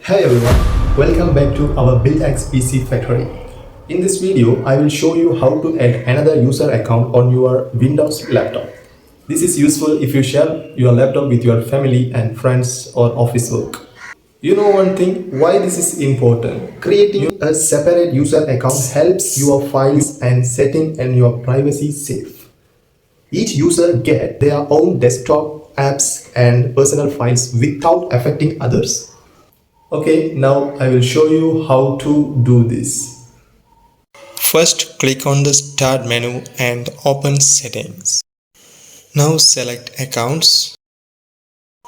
Hey everyone, welcome back to our BuildX PC Factory. In this video, I will show you how to add another user account on your Windows laptop. This is useful if you share your laptop with your family and friends or office work. You know one thing, why this is important? Creating a separate user account helps your files and setting and your privacy safe. Each user get their own desktop apps and personal files without affecting others. Okay, now I will show you how to do this. First, click on the Start menu and open Settings. Now select Accounts.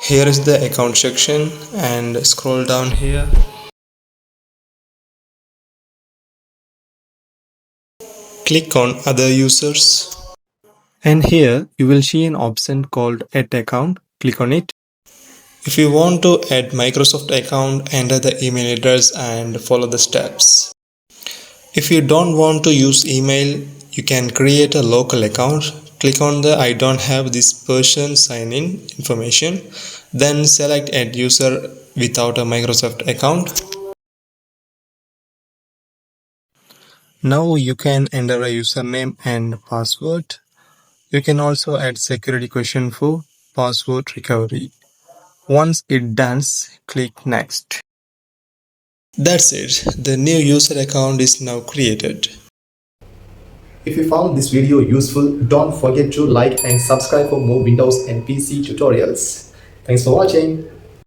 Here is the account section and scroll down here. Click on Other Users. And here you will see an option called Add Account. Click on it. If you want to add Microsoft account, enter the email address and follow the steps. If you don't want to use email, you can create a local account. Click on the I don't have this person sign in information. Then select add user without a Microsoft account. Now you can enter a username and password. You can also add security question for password recovery. Once it's done, click next. That's it. The new user account is now created. If you found this video useful, don't forget to like and subscribe for more Windows and PC tutorials. Thanks for watching.